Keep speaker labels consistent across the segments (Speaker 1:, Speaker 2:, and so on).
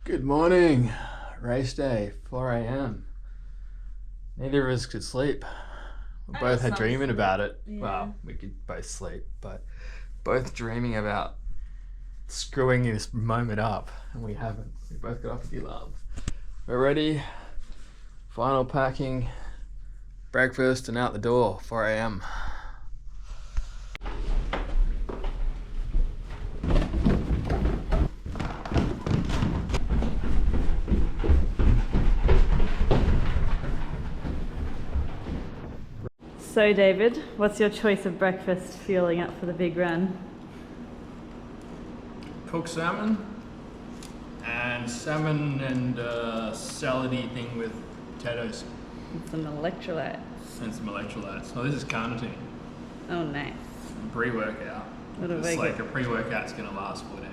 Speaker 1: Good morning. Race day, 4 a.m. Neither of us could sleep. We both had dreaming about it.
Speaker 2: Yeah.
Speaker 1: Well, we could both sleep, but both dreaming about screwing this moment up, and we haven't. We both got off the alarm. We're ready. Final packing, breakfast, and out the door, 4 a.m.
Speaker 2: So David, what's your choice of breakfast fueling up for the big run?
Speaker 1: Cooked salmon and salady thing with potatoes
Speaker 2: And some electrolyte.
Speaker 1: and some electrolytes. Oh, this is carnitine.
Speaker 2: Oh, nice.
Speaker 1: Pre-workout.
Speaker 2: What have I
Speaker 1: It's like
Speaker 2: got?
Speaker 1: a pre-workout's gonna last 4 days.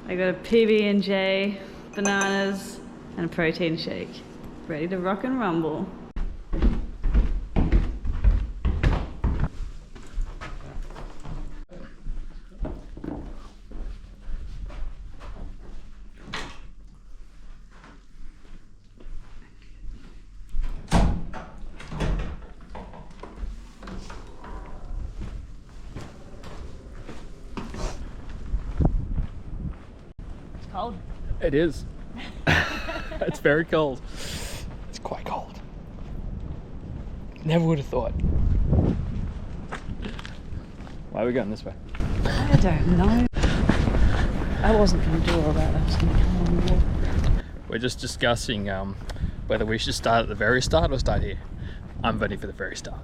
Speaker 2: I got a PB&J, bananas, and a protein shake. Ready to rock and rumble. Cold.
Speaker 1: It is. It's very cold. It's quite cold. Never would have thought. Why are we going this way?
Speaker 2: I don't know. I wasn't going to do all that. I was going to come on the wall.
Speaker 1: We're just discussing whether we should start at the very start or start here. I'm voting for the very start.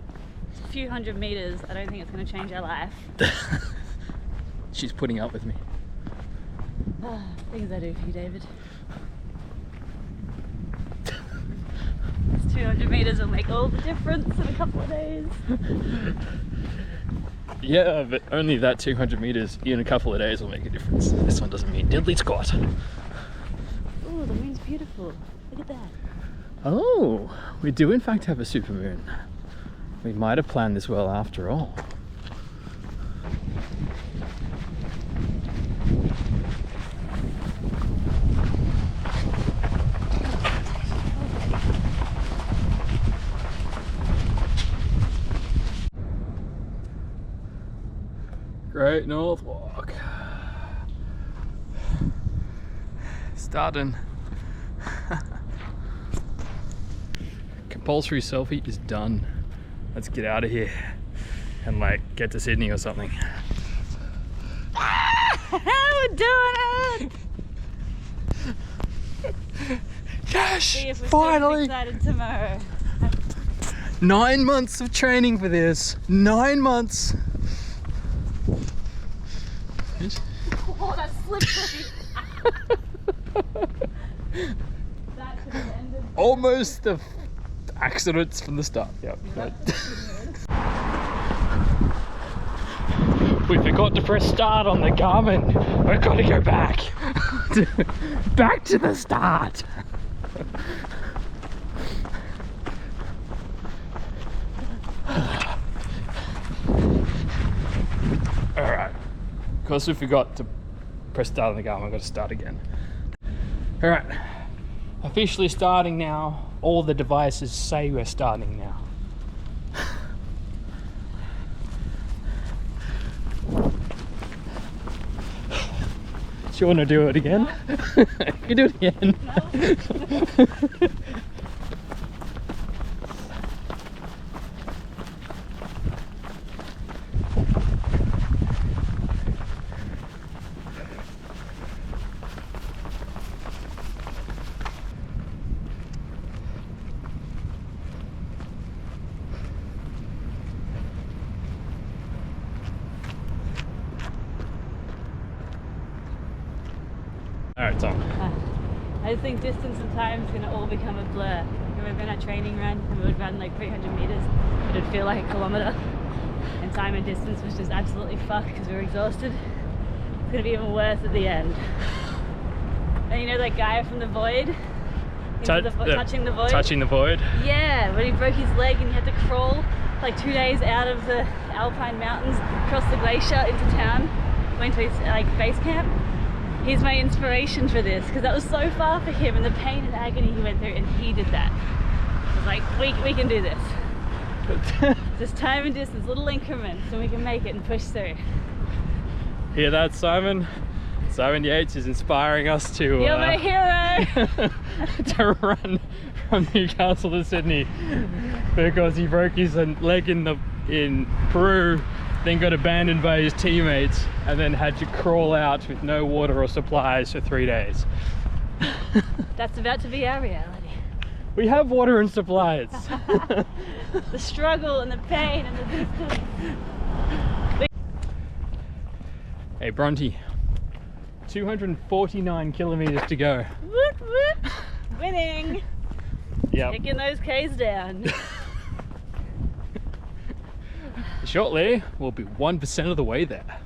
Speaker 2: A few hundred meters. I don't think it's going to change our life.
Speaker 1: She's putting up with me.
Speaker 2: Things I do for you, David. This 200 meters will make all the difference in a couple of days.
Speaker 1: Yeah, but only that 200 meters in a couple of days will make a difference. This one doesn't mean diddly squat.
Speaker 2: Oh, the moon's beautiful. Look at that.
Speaker 1: Oh, we do in fact have a supermoon. We might have planned this well after all. Great North Walk. Starting. Compulsory selfie is done. Let's get out of here and like get to Sydney or something.
Speaker 2: We're doing it!
Speaker 1: Gosh,
Speaker 2: See if we're
Speaker 1: finally!
Speaker 2: excited tomorrow.
Speaker 1: 9 months of training for this. 9 months.
Speaker 2: Oh, that's slippery. That could have ended.
Speaker 1: Almost the accidents from the start. Yep. We forgot to press start on the Garmin. We've got to go back. Back to the start. Alright. Because we forgot to press start on the Garmin, I've got to start again. Alright. Officially starting now. All the devices say we're starting now. Do you want to do it again? You can do it again.
Speaker 2: No.
Speaker 1: Alright, Tom.
Speaker 2: I just think distance and time is going to all become a blur. Like if we've been a training run and we would run like 300 meters, it would feel like a kilometer. And time and distance was just absolutely fucked because we were exhausted. It's going to be even worse at the end. And you know that guy from The Void? Touching the Void?
Speaker 1: Touching the Void?
Speaker 2: Yeah, when he broke his leg and he had to crawl like 2 days out of the Alpine mountains, across the glacier into town, went to his like base camp. He's my inspiration for this, because that was so far for him, and the pain and agony he went through, and he did that. I was like, we can do this. Just time and distance, little increments, and we can make it and push through.
Speaker 1: Hear that, Simon? Simon Yates is inspiring us to
Speaker 2: You're my hero!
Speaker 1: to run from Newcastle to Sydney, because he broke his leg in Peru, then got abandoned by his teammates, and then had to crawl out with no water or supplies for 3 days.
Speaker 2: That's about to be our reality.
Speaker 1: We have water and supplies.
Speaker 2: The struggle and the pain and the distance.
Speaker 1: Hey Bronte, 249 kilometers to go.
Speaker 2: Whoop whoop! Winning!
Speaker 1: Yep.
Speaker 2: Taking those Ks down.
Speaker 1: Shortly, we'll be 1% of the way there.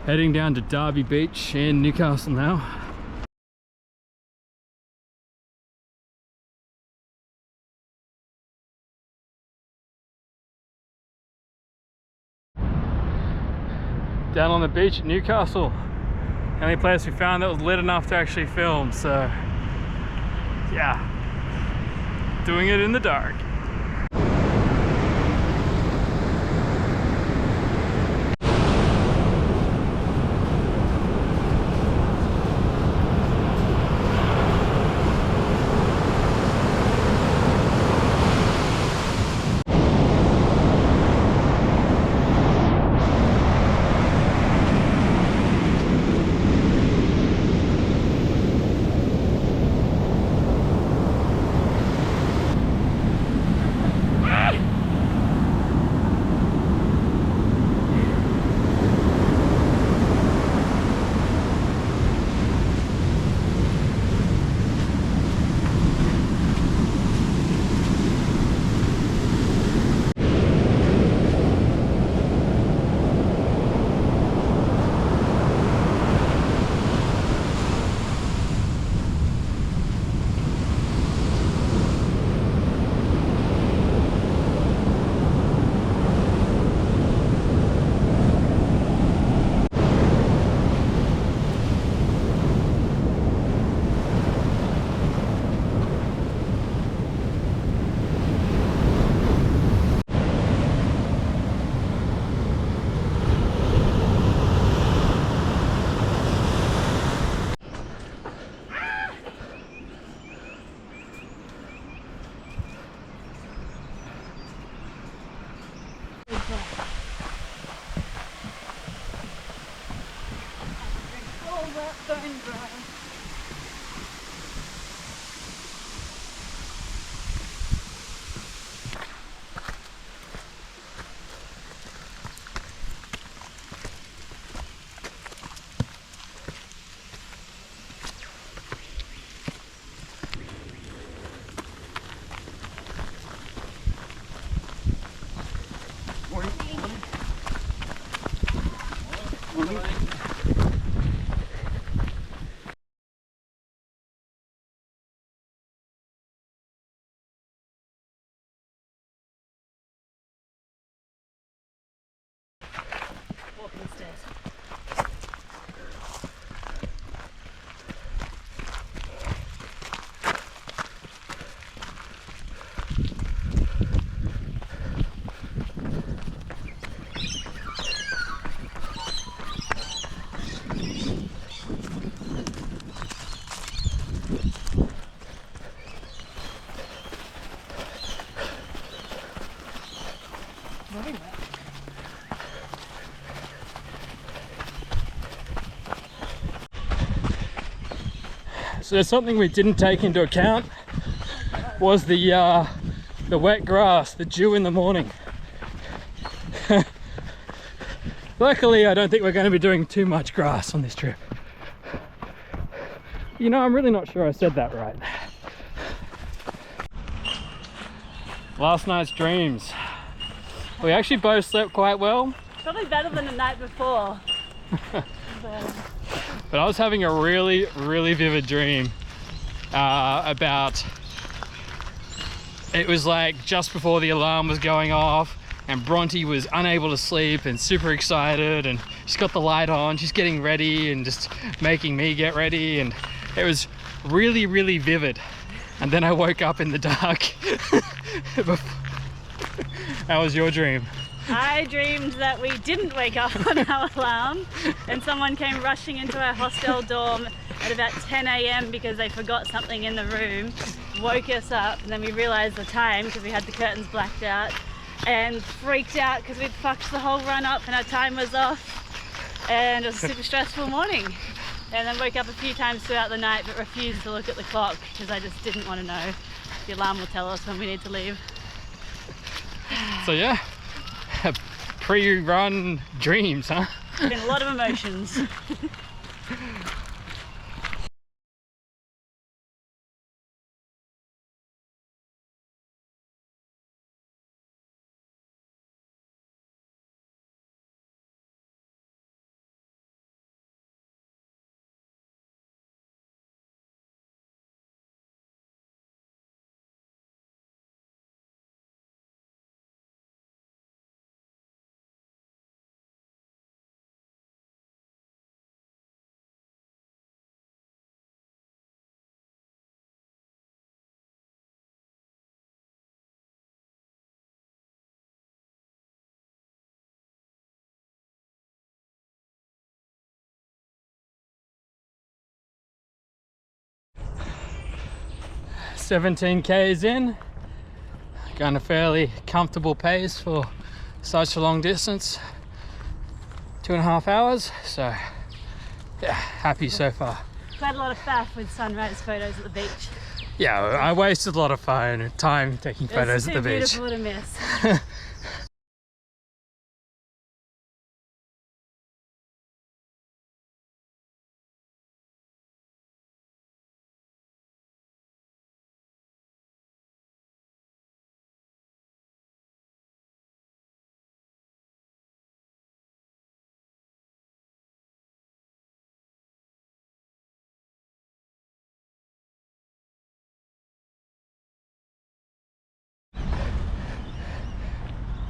Speaker 1: Heading down to Derby Beach in Newcastle now. Down on the beach at Newcastle. Only place we found that was lit enough to actually film, so yeah. Doing it in the dark.
Speaker 2: Walking stairs. Very wet.
Speaker 1: So there's something we didn't take into account was the wet grass, the dew in the morning. Luckily, I don't think we're going to be doing too much grass on this trip. You know, I'm really not sure I said that right. Last night's dreams. We actually both slept quite well.
Speaker 2: Probably better than the night before.
Speaker 1: But I was having a really, really vivid dream about, it was like just before the alarm was going off and Bronte was unable to sleep and super excited, and she's got the light on, she's getting ready and just making me get ready, and it was really, really vivid. And then I woke up in the dark. How was your dream?
Speaker 2: I dreamed that we didn't wake up on our alarm and someone came rushing into our hostel dorm at about 10 a.m. because they forgot something in the room, woke us up, and then we realized the time because we had the curtains blacked out, and freaked out because we'd fucked the whole run up and our time was off, and it was a super stressful morning. And then woke up a few times throughout the night but refused to look at the clock because I just didn't want to know. The alarm will tell us when we need to leave.
Speaker 1: So yeah, pre-run dreams, huh?
Speaker 2: Been a lot of emotions.
Speaker 1: "17 k's in, going a fairly comfortable pace for such a long distance, 2.5 hours, so yeah, happy so far.
Speaker 2: Quite a lot of faff with sunrise photos at the beach.
Speaker 1: Yeah, I wasted a lot of time taking photos at the beach.
Speaker 2: It's too beautiful to miss.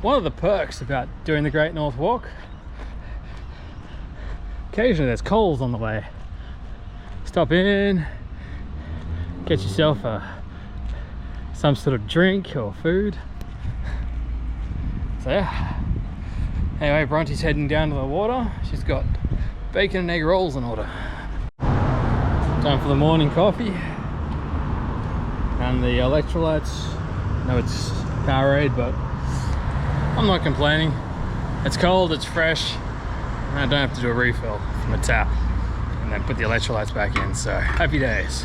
Speaker 1: One of the perks about doing the Great North Walk, occasionally there's Coles on the way. Stop in, get yourself some sort of drink or food. So yeah, anyway, Bronte's heading down to the water. She's got bacon and egg rolls in order. Time for the morning coffee and the electrolytes. No, it's Powerade, but I'm not complaining. It's cold, it's fresh, and I don't have to do a refill from a tap and then put the electrolytes back in, so happy days.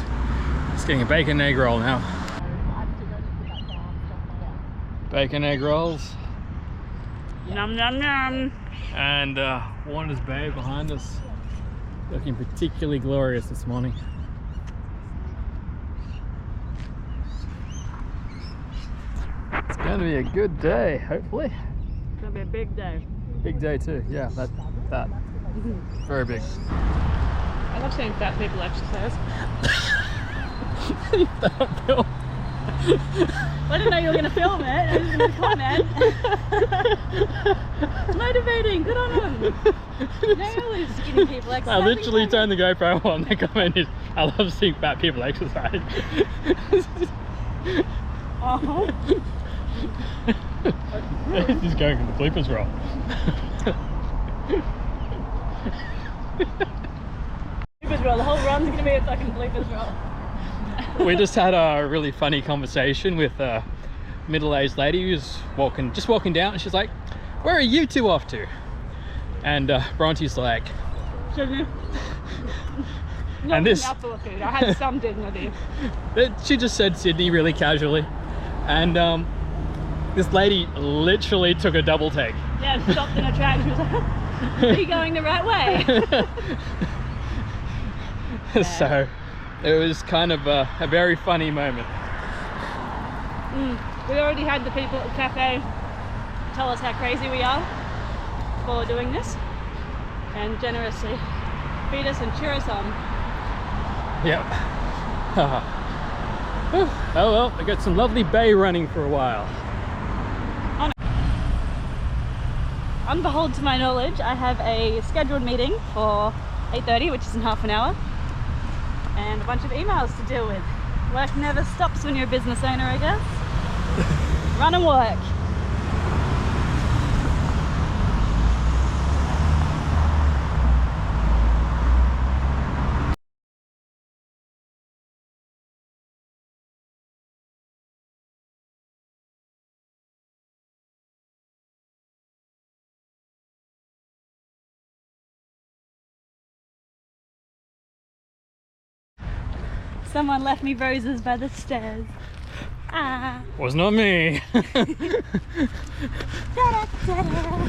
Speaker 1: Just getting a bacon egg roll now. Bacon egg rolls.
Speaker 2: Nom nom nom.
Speaker 1: And Warner's Bay behind us, looking particularly glorious this morning. It's going to be a good day, hopefully.
Speaker 2: It's gonna be a big day.
Speaker 1: Big day too, yeah, that. Very big.
Speaker 2: I love seeing fat people exercise. I didn't know you were going to film it. I was going to comment. It's motivating. Good on them. No, these skinny people exercise.
Speaker 1: I literally turned the GoPro on. The comment is, "I love seeing fat people exercise." He's going for the bloopers roll.
Speaker 2: Bloopers roll. The whole run's going to be a fucking bloopers roll.
Speaker 1: We just had a really funny conversation with a middle-aged lady who's just walking down, and she's like, "Where are you two off to?" And Bronte's like,
Speaker 2: Sydney.
Speaker 1: And this,
Speaker 2: I had some dignity.
Speaker 1: She just said Sydney really casually, and this lady literally took a double take.
Speaker 2: Yeah, stopped in a track. She was like, Are you going the right way?
Speaker 1: So it was kind of a very funny moment.
Speaker 2: We already had the people at the cafe tell us how crazy we are for doing this and generously feed us and cheer us on.
Speaker 1: Yep. Oh well, I got some lovely bay running for a while.
Speaker 2: Unbehold to my knowledge, I have a scheduled meeting for 8:30, which is in half an hour, and a bunch of emails to deal with. Work never stops when you're a business owner, I guess. Run and work. Someone left me roses by the stairs. Ah.
Speaker 1: Was not me.
Speaker 2: Da-da, da-da.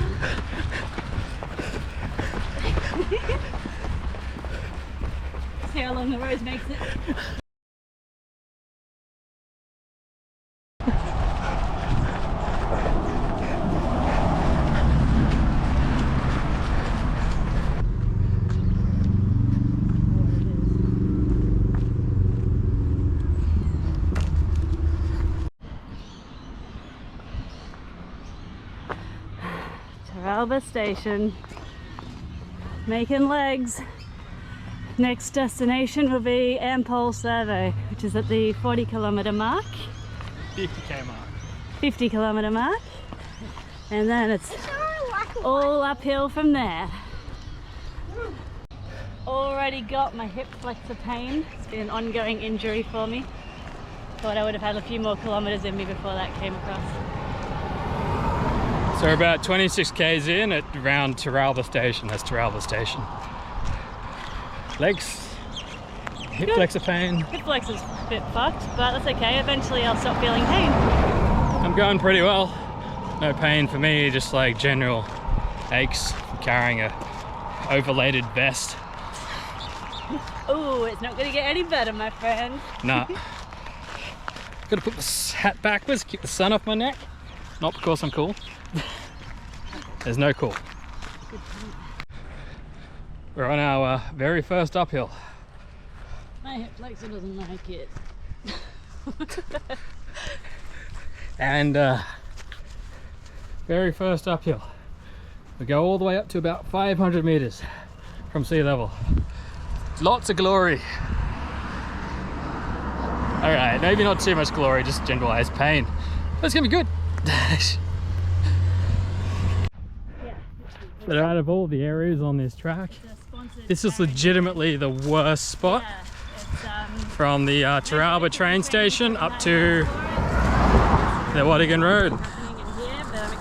Speaker 2: See how long the rose makes it. Teralba Station, making legs. Next destination will be Ampol Servo, which is at the 40-kilometre mark.
Speaker 1: 50k mark.
Speaker 2: 50-kilometre mark, and then it's all uphill from there. Already got my hip flexor pain. It's been an ongoing injury for me. Thought I would have had a few more kilometres in me before that came across.
Speaker 1: So we're about 26 k's in at around Teralba Station. That's Teralba Station. Legs, hip flexor pain.
Speaker 2: Hip flexor's a bit fucked, but that's okay. Eventually I'll stop feeling pain.
Speaker 1: I'm going pretty well. No pain for me, just like general aches from carrying a overlated vest.
Speaker 2: Ooh, it's not going to get any better, my friend.
Speaker 1: Nah. Gotta put this hat backwards, keep the sun off my neck. Not because I'm cool. There's no cool. We're on our very first uphill.
Speaker 2: My hip flexor doesn't like it.
Speaker 1: And very first uphill. We go all the way up to about 500 meters from sea level. Lots of glory. All right, maybe not too much glory, just generalized pain. But it's gonna be good. But out of all the areas on this track, this is legitimately the worst spot. From the Teralba train station up to the Wadigan Road.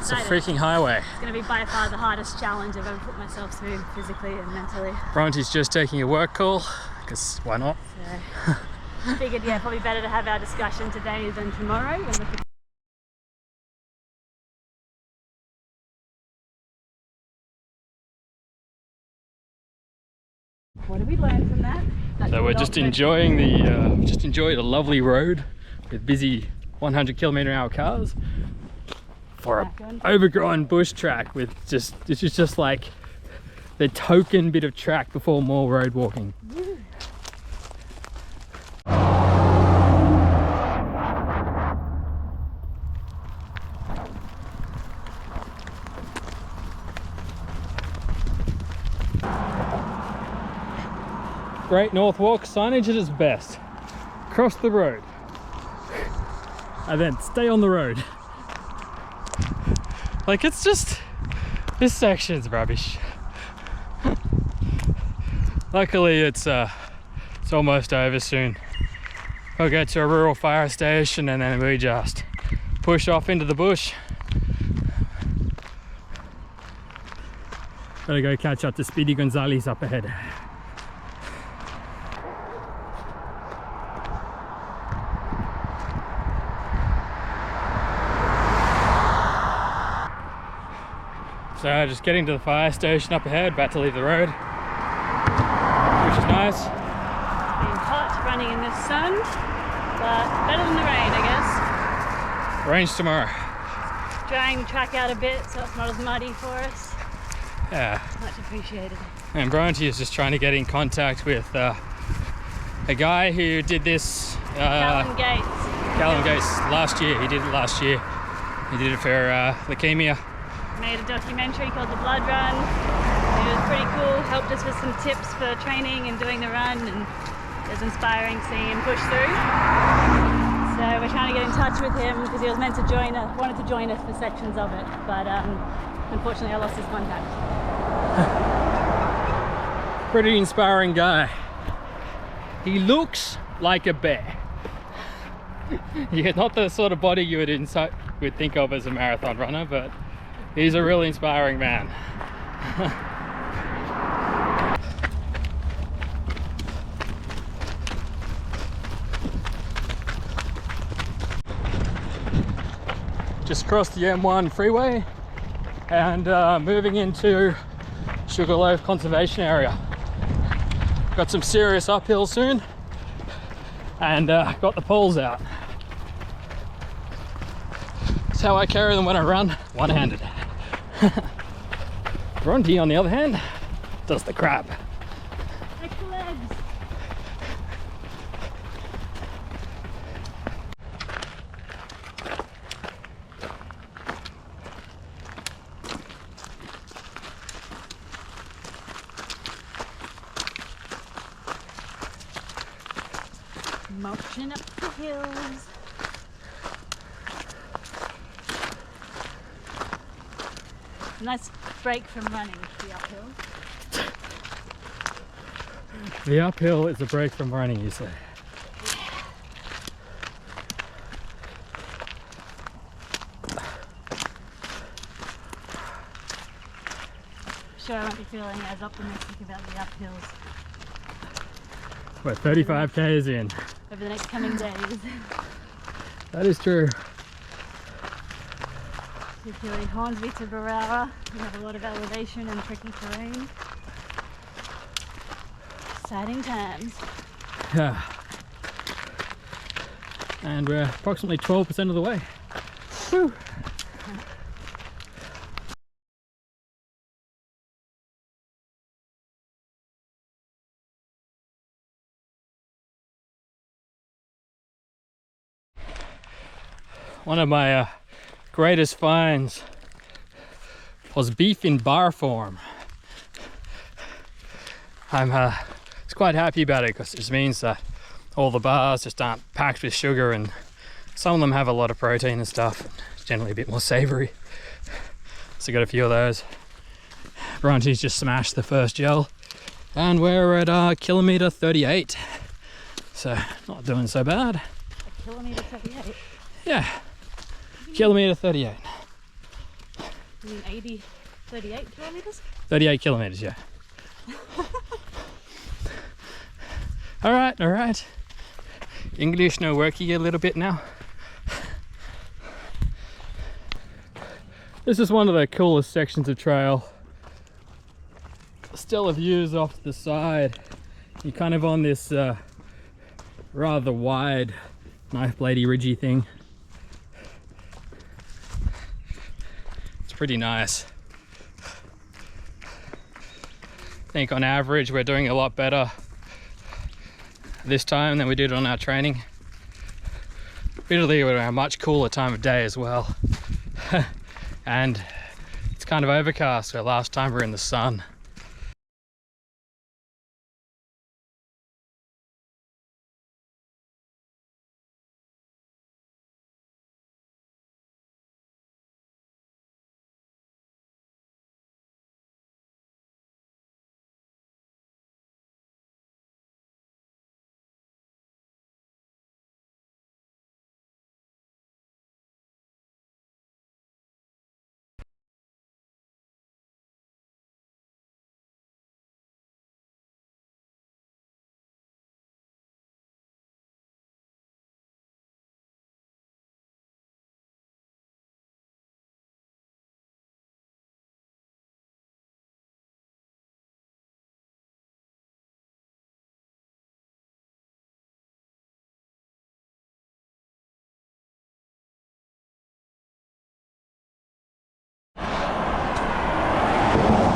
Speaker 1: It's a freaking highway.
Speaker 2: It's going to be by far the hardest challenge I've ever put myself through, physically and mentally.
Speaker 1: Bronte's just taking a work call, because why not?
Speaker 2: So, figured, yeah, probably better to have our discussion today than tomorrow. What did we learn from that?
Speaker 1: So we're just enjoying the, just enjoyed a lovely road with busy 100km/h cars for an overgrown bush track with just, this is just like the token bit of track before more road walking. Great North Walk signage at its best. Cross the road and then stay on the road. Like, it's just, this section's rubbish. Luckily it's almost over soon. We'll get to a rural fire station and then we just push off into the bush. Gotta go catch up to Speedy Gonzalez up ahead. So just getting to the fire station up ahead, about to leave the road, which is nice.
Speaker 2: It's been hot running in the sun, but better than the rain, I guess.
Speaker 1: Range tomorrow.
Speaker 2: Drying the track out a bit so it's not as muddy for us.
Speaker 1: Yeah.
Speaker 2: Much appreciated.
Speaker 1: And Bronte is just trying to get in contact with a guy who did this.
Speaker 2: Callum Gates.
Speaker 1: Callum Gates last year. He did it last year. He did it for leukemia.
Speaker 2: Made a documentary called The Blood Run. It was pretty cool. Helped us with some tips for training and doing the run, and it was inspiring seeing him push through. So we're trying to get in touch with him because he was meant to join us, wanted to join us for sections of it, but unfortunately I lost his contact.
Speaker 1: Pretty inspiring guy. He looks like a bear. Yeah, not the sort of body you would think of as a marathon runner, but he's a really inspiring man. Just crossed the M1 freeway and moving into Sugarloaf Conservation Area. Got some serious uphill soon, and got the poles out. That's how I carry them when I run, one-handed. Bronte, on the other hand, does the crab.
Speaker 2: Extra legs. Marching up the hills. Nice break from running, the uphill.
Speaker 1: The uphill is a break from running, you say?
Speaker 2: Sure, I won't be feeling as optimistic about the uphills
Speaker 1: We're 35k's in.
Speaker 2: over the next coming days.
Speaker 1: That is true.
Speaker 2: Particularly Hornsby to Barara, we have a lot of elevation and tricky terrain. Exciting times.
Speaker 1: Yeah. And we're approximately 12% of the way. Woo. One of my greatest finds was beef in bar form. I'm just quite happy about it because it just means that all the bars just aren't packed with sugar, and some of them have a lot of protein and stuff. It's generally a bit more savory. So got a few of those. Bronte's just smashed the first gel, and we're at kilometer 38. So not doing so bad.
Speaker 2: A kilometre 38?
Speaker 1: Yeah, kilometer 38.
Speaker 2: You mean 80, 38 kilometres?
Speaker 1: 38 kilometers, yeah. All right. English no worky a little bit now. This is one of the coolest sections of trail. Stellar views off to the side. You're kind of on this rather wide, knife bladey ridgy thing. It's pretty nice. I think on average we're doing a lot better this time than we did on our training. Admittedly, we're at a much cooler time of day as well. And it's kind of overcast, where last time we were in the sun.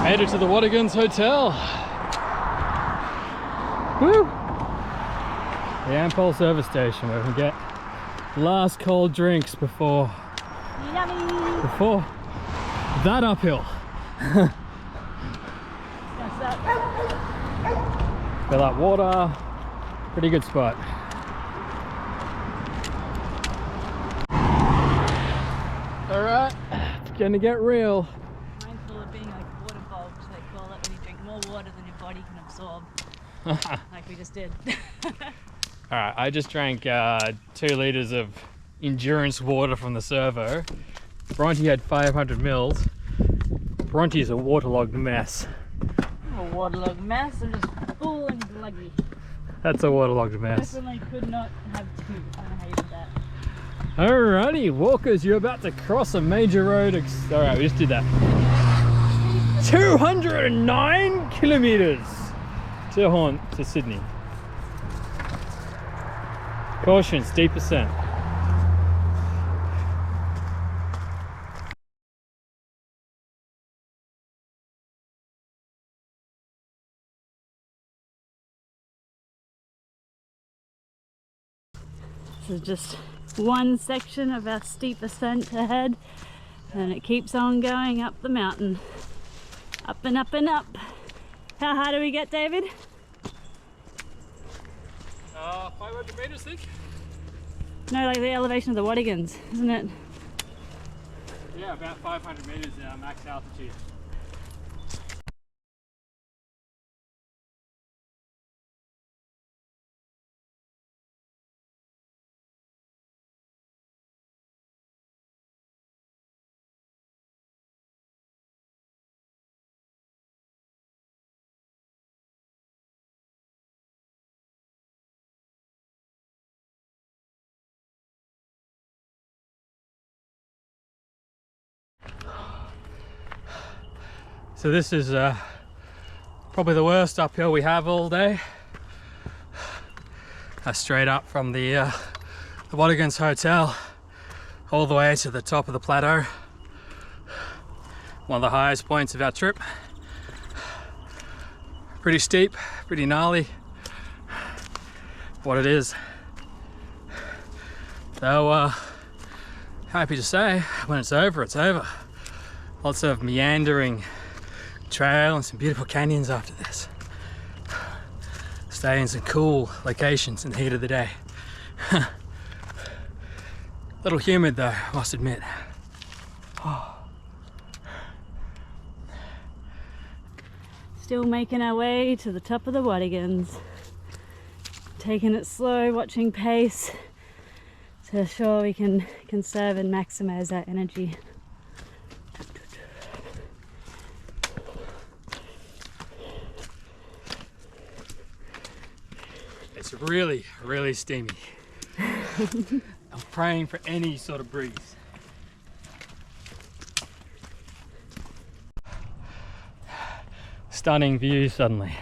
Speaker 1: Made it to the Watergans Hotel. Woo! The Ampol service station where we can get last cold drinks before that uphill. Fill up water. Pretty good spot. Alright, it's gonna get real.
Speaker 2: Mindful of being like water bulbs, they call it, when you drink more water than your body can absorb. Like we just did.
Speaker 1: Alright, I just drank 2 litres of endurance water from the servo. Bronte had 500 mils. Bronte's a waterlogged mess.
Speaker 2: I'm a waterlogged mess, I'm just full and gluggy.
Speaker 1: That's a waterlogged mess.
Speaker 2: Definitely could not have 2. I hated that.
Speaker 1: Alrighty, walkers, you're about to cross a major road. Alright, we just did that. 209 kilometers to Sydney. Caution, steep ascent.
Speaker 2: This is just one section of our steep ascent ahead, and it keeps on going up the mountain. Up and up and up. How high do we get, David?
Speaker 1: 500 meters, I think.
Speaker 2: No, like the elevation of the Wadigans, isn't it?
Speaker 1: Yeah, about 500 meters max altitude. So this is probably the worst uphill we have all day. Straight up from the Watergans Hotel all the way to the top of the plateau. One of the highest points of our trip. Pretty steep, pretty gnarly. What it is. Though happy to say, when it's over, it's over. Lots of meandering trail and some beautiful canyons after this. Stay in some cool locations in the heat of the day. Little humid though, I must admit.
Speaker 2: Still making our way to the top of the Wadigans. Taking it slow, watching pace, to ensure we can conserve and maximize our energy.
Speaker 1: It's really, really steamy. I'm praying for any sort of breeze. Stunning view suddenly.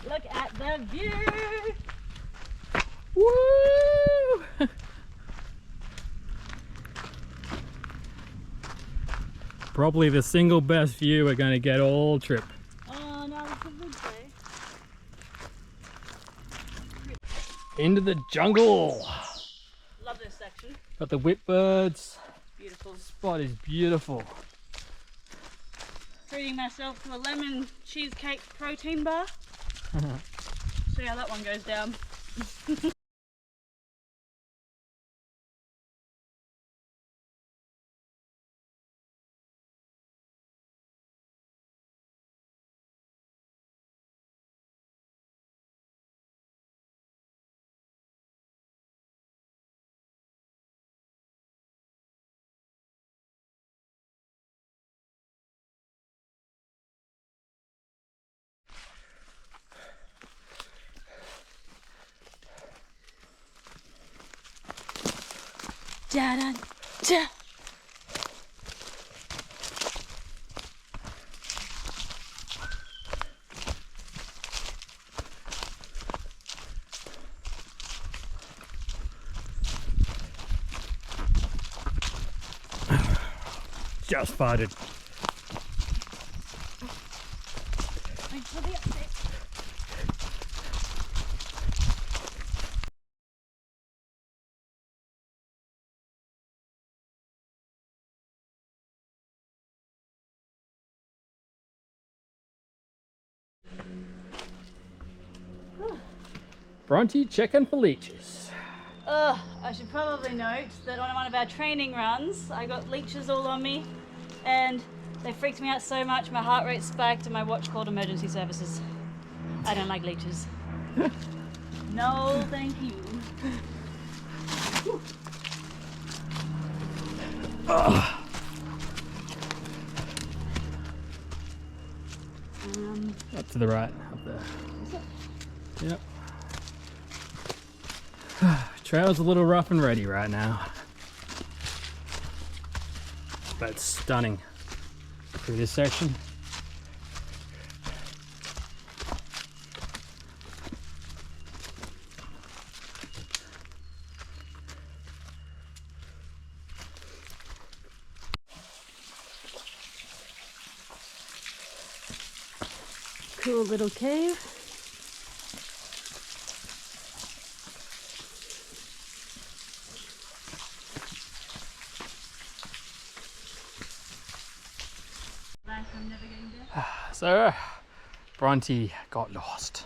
Speaker 2: Look at the view!
Speaker 1: Woo! Probably the single best view we're going to get all trip.
Speaker 2: Oh no, that's a good day.
Speaker 1: Into the jungle.
Speaker 2: Love this section.
Speaker 1: Got the whipbirds.
Speaker 2: Beautiful.
Speaker 1: Spot is beautiful.
Speaker 2: Treating myself to a lemon cheesecake protein bar. See how that one goes down. Da, da, da.
Speaker 3: Just farted.
Speaker 2: Thanks for the update.
Speaker 3: Bronte checking for leeches.
Speaker 2: I should probably note that on one of our training runs, I got leeches all on me, and they freaked me out so much my heart rate spiked and my watch called emergency services. I don't like leeches. No, thank you.
Speaker 3: Up to the right, up there. Yep. Trail's a little rough and ready right now. But it's stunning through this section.
Speaker 2: Cool little cave. Like I'm never getting there.
Speaker 3: So, Bronte got lost.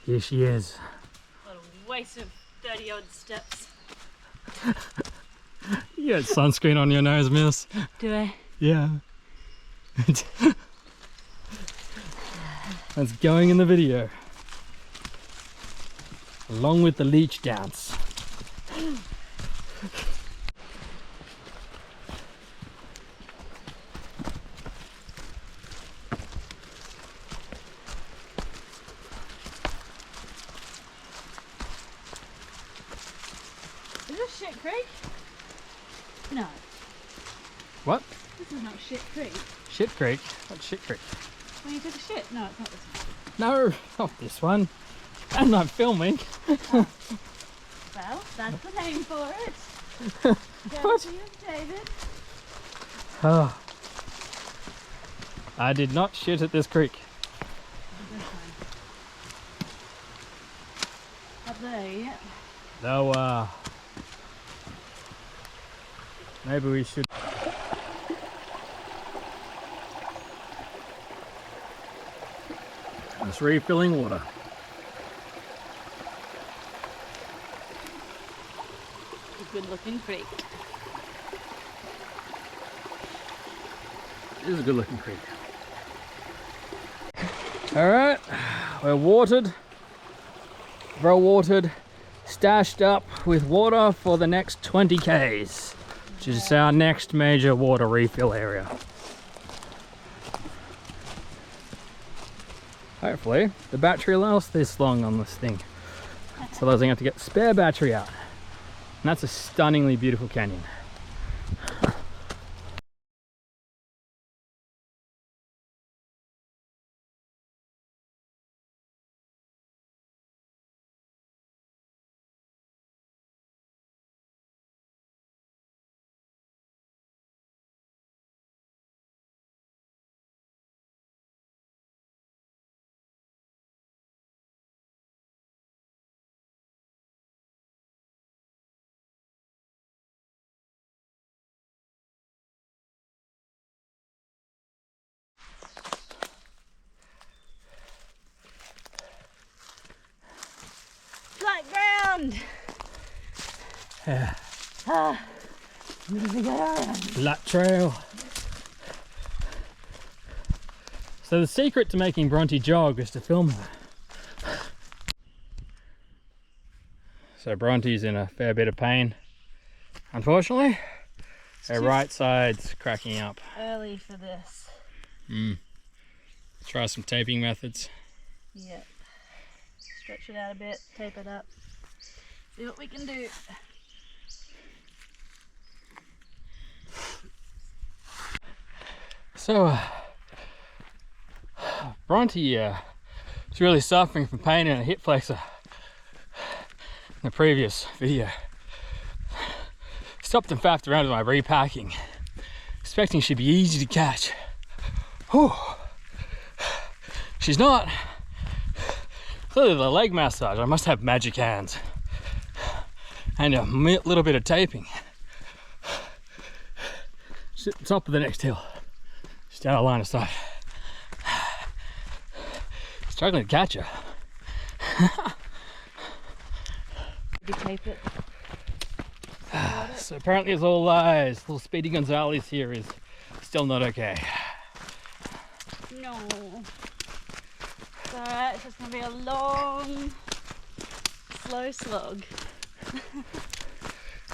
Speaker 3: Here she is.
Speaker 2: What a waste of 30 odd steps.
Speaker 3: You got sunscreen on your nose, miss.
Speaker 2: Do I?
Speaker 3: Yeah. That's going in the video. Along with the leech dance.
Speaker 2: Is this Shit Creek? No,
Speaker 3: What?
Speaker 2: this is not Shit Creek.
Speaker 3: Shit Creek? What Shit Creek?
Speaker 2: When you took a shit? No, it's not this one.
Speaker 3: No, not this one. I'm not filming.
Speaker 2: Well, that's the name for it.
Speaker 3: What?
Speaker 2: Down to you, David.
Speaker 3: Oh. I did not shit at this creek.
Speaker 2: This one. Up there, yeah.
Speaker 3: Though, maybe we should. Just refilling water.
Speaker 2: A good looking creek.
Speaker 3: It is a good looking creek. Alright, we're watered, well watered, stashed up with water for the next 20 k's, which is our next major water refill area. Hopefully the battery lasts this long on this thing, so otherwise I'm going to have to get the spare battery out. And that's a stunningly beautiful canyon.
Speaker 2: Flat ground!
Speaker 3: Yeah.
Speaker 2: Ah, moving around.
Speaker 3: Flat trail. So the secret to making Bronte jog is to film her. So Bronte's in a fair bit of pain, unfortunately. Her right side's cracking up.
Speaker 2: Early for this.
Speaker 3: Try some taping methods.
Speaker 2: Yep. Stretch it out a bit, tape it up. See what we can do.
Speaker 3: So, Bronte is really suffering from pain in her hip flexor in the previous video. Stopped and faffed around with my repacking, expecting she'd be easy to catch. Whew. She's not. Clearly the leg massage, I must have magic hands. And a little bit of taping. She's at the top of the next hill. Just out of line of sight. Struggling to catch her.
Speaker 2: Did you tape it?
Speaker 3: So apparently it's all lies. Little Speedy Gonzales here is still not okay.
Speaker 2: No. It's alright, it's just gonna be a long, slow slog.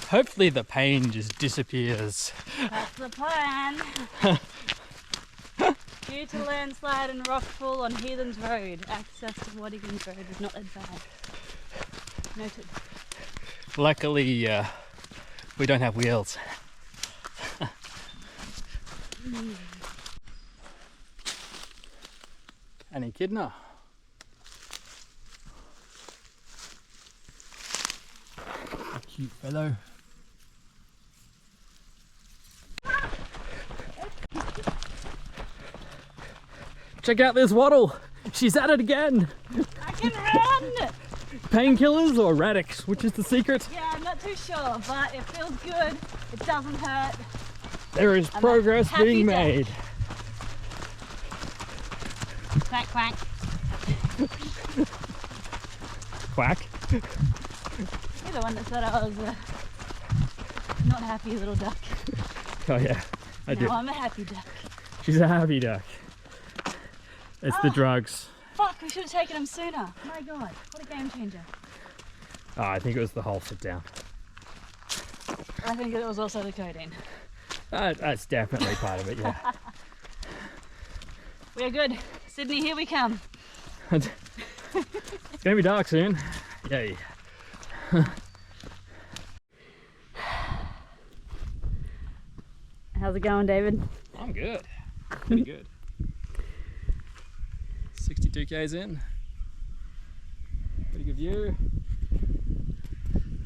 Speaker 3: Hopefully the pain just disappears.
Speaker 2: That's the plan. Due to landslide and rockfall on Heathens Road, access to Wadigans Road is not advised. Noted.
Speaker 3: Luckily, we don't have wheels. An echidna. A cute fellow. Check out this waddle. She's at it again.
Speaker 2: I can run!
Speaker 3: Painkillers or radix, which is the secret?
Speaker 2: Yeah, I'm not too sure, but it feels good. It doesn't hurt.
Speaker 3: There is progress being made.
Speaker 2: Quack, quack.
Speaker 3: Quack.
Speaker 2: You're the one that said I was a not happy little duck.
Speaker 3: Oh yeah, I
Speaker 2: No,
Speaker 3: do.
Speaker 2: I'm a happy duck.
Speaker 3: She's a happy duck. It's the drugs.
Speaker 2: Fuck, we should have taken him sooner. My god, what a game changer.
Speaker 3: Oh, I think it was the whole sit down.
Speaker 2: I think it was also the codeine.
Speaker 3: That's definitely part of it, yeah.
Speaker 2: We're good. Sydney, here we come.
Speaker 3: It's gonna be dark soon. Yay.
Speaker 2: How's it going, David?
Speaker 3: I'm good. Pretty good. 62 k's in. Pretty good view.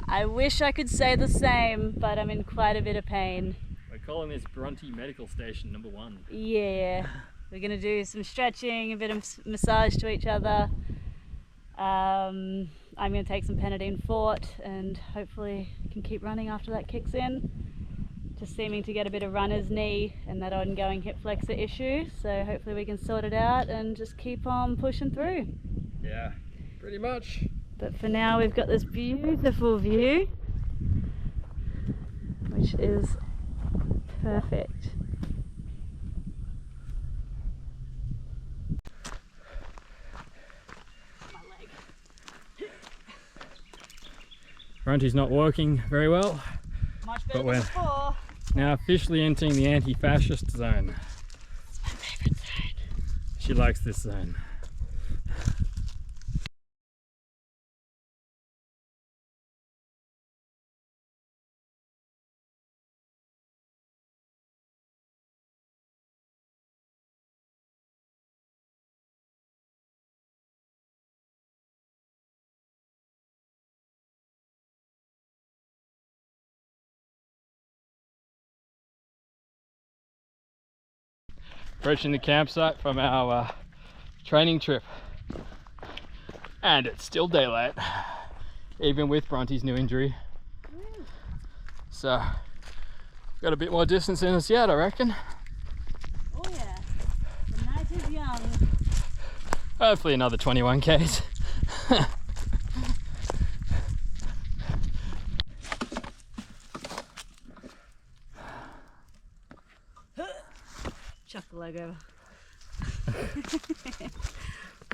Speaker 2: I wish I could say the same, but I'm in quite a bit of pain.
Speaker 3: We're calling this Bronte Medical Station number 1.
Speaker 2: Yeah, we're gonna do some stretching, a bit of massage to each other. I'm gonna take some Penadine Fort and hopefully can keep running after that kicks in. Just seeming to get a bit of runner's knee and that ongoing hip flexor issue, so hopefully we can sort it out and just keep on pushing through.
Speaker 3: Yeah, pretty much.
Speaker 2: But for now we've got this beautiful view, which is perfect. My leg.
Speaker 3: Bronte's not working very well.
Speaker 2: Much
Speaker 3: But
Speaker 2: better
Speaker 3: when-
Speaker 2: than before.
Speaker 3: Now officially entering the anti-fascist zone.
Speaker 2: It's my favourite zone.
Speaker 3: She likes this zone. Approaching the campsite from our training trip, and it's still daylight even with Bronte's new injury. So got a bit more distance in us yet, I reckon.
Speaker 2: Oh yeah, the night is young.
Speaker 3: Hopefully another 21 k's.
Speaker 2: Chuck the leg over.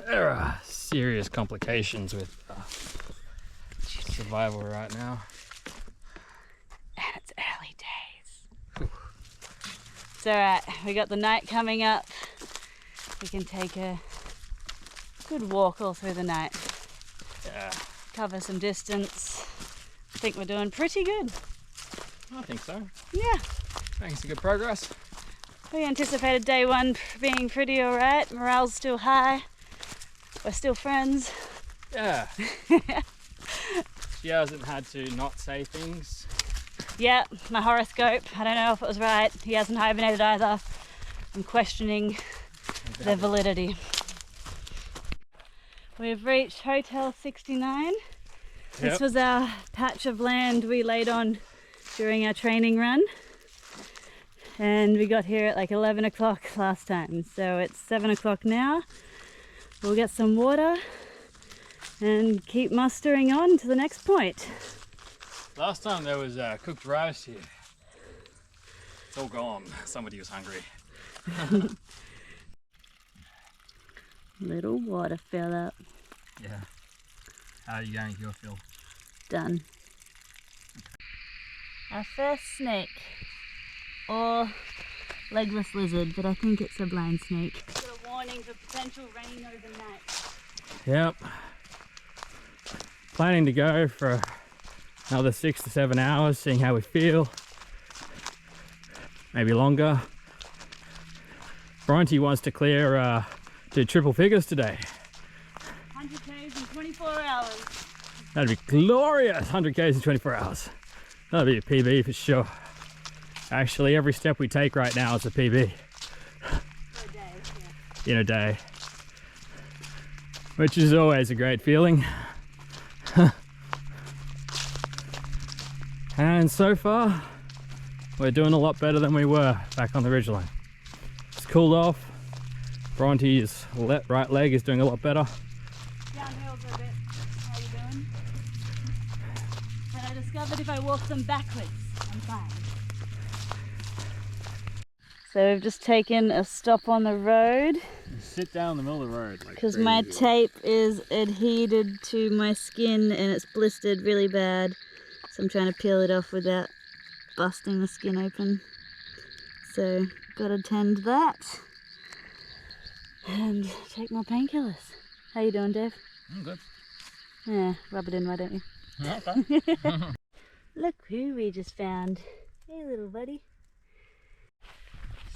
Speaker 3: There are serious complications with survival right now.
Speaker 2: And it's early days. It's alright, we got the night coming up. We can take a good walk all through the night.
Speaker 3: Yeah,
Speaker 2: Cover some distance. I think we're doing pretty good.
Speaker 3: I think so.
Speaker 2: Yeah.
Speaker 3: Making some good progress.
Speaker 2: We anticipated day one being pretty alright. Morale's still high. We're still friends.
Speaker 3: Yeah. She hasn't had to not say things.
Speaker 2: Yeah, my horoscope. I don't know if it was right. He hasn't hibernated either. I'm questioning the validity. We've reached Hotel 69. This was our patch of land we laid on during our training run. And we got here at like 11 o'clock last time. So it's 7 o'clock now. We'll get some water and keep mustering on to the next point.
Speaker 3: Last time there was cooked rice here. It's all gone. Somebody was hungry.
Speaker 2: Little water fill up.
Speaker 3: Yeah. How are you going with your fill?
Speaker 2: Done. Our first snake, or legless lizard, but I think it's a blind snake. Got a warning for potential rain overnight.
Speaker 3: Yep. Planning to go for another 6 to 7 hours, seeing how we feel. Maybe longer. Bronte wants to clear, do triple figures today.
Speaker 2: 100 k's in 24 hours.
Speaker 3: That'd be glorious, 100 k's in 24 hours. That'd be a PB for sure. Actually, every step we take right now is a PB.
Speaker 2: For a day, yeah.
Speaker 3: In a day. Which is always a great feeling. And so far, we're doing a lot better than we were back on the ridgeline. It's cooled off. Bronte's right leg is doing a lot better.
Speaker 2: Downhills a bit. How you doing? And I discovered if I walk them backwards, I'm fine. So we've just taken a stop on the road.
Speaker 3: Sit down in the middle of the road.
Speaker 2: Because my tape is adhered to my skin and it's blistered really bad. So I'm trying to peel it off without busting the skin open. So gotta tend that. And take more painkillers. How you doing, Dave?
Speaker 3: I'm good.
Speaker 2: Yeah, rub it in, why don't you?
Speaker 3: Okay.
Speaker 2: Look who we just found. Hey little buddy.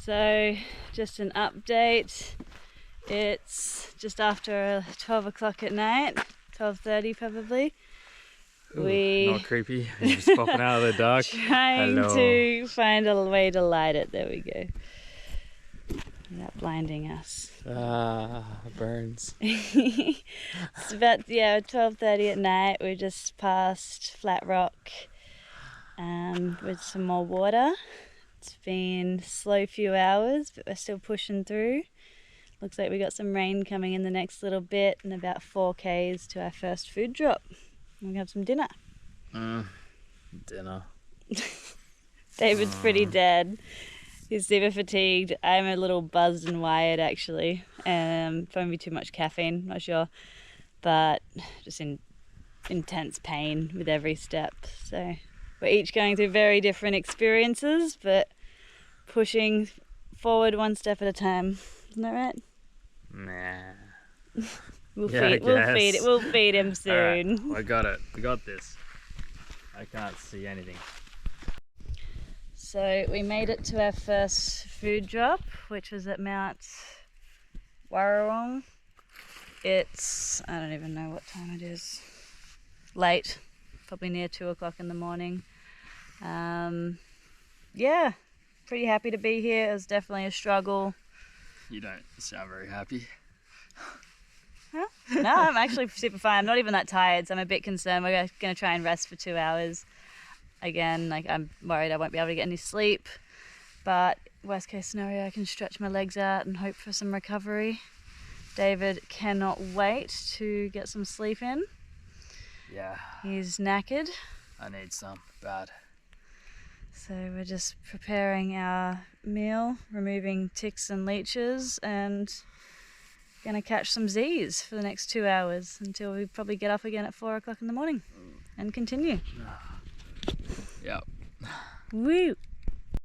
Speaker 2: So just an update. It's just after 12 o'clock at night, 12:30 probably.
Speaker 1: Ooh, not creepy. You're just popping out of the dark.
Speaker 2: Trying to find a way to light it. There we go. Without blinding us.
Speaker 1: Burns.
Speaker 2: It's about 12:30 at night. We just passed Flat Rock with some more water. It's been a slow few hours, but we're still pushing through. Looks like we got some rain coming in the next little bit and about 4 k's to our first food drop. We're gonna have some dinner.
Speaker 1: Dinner.
Speaker 2: David's pretty dead. He's super fatigued. I'm a little buzzed and wired actually. Maybe too much caffeine, not sure. But just in intense pain with every step. So we're each going through very different experiences, but pushing forward one step at a time. Isn't that right?
Speaker 1: Nah.
Speaker 2: We'll feed him soon.
Speaker 3: Right, I got it. We got this. I can't see anything.
Speaker 2: So we made it to our first food drop, which was at Mount Warrawong. It's, I don't even know what time it is. Late, probably near 2 o'clock in the morning. Yeah, pretty happy to be here. It was definitely a struggle.
Speaker 3: You don't sound very happy.
Speaker 2: Huh? No, I'm actually super fine. I'm not even that tired, so I'm a bit concerned. We're going to try and rest for 2 hours. Again, like I'm worried I won't be able to get any sleep, but worst case scenario, I can stretch my legs out and hope for some recovery. David cannot wait to get some sleep in.
Speaker 3: Yeah.
Speaker 2: He's knackered.
Speaker 3: I need some bad.
Speaker 2: So we're just preparing our meal, removing ticks and leeches, and gonna catch some Z's for the next 2 hours until we probably get up again at 4 o'clock in the morning and continue.
Speaker 3: Yep.
Speaker 2: Woo!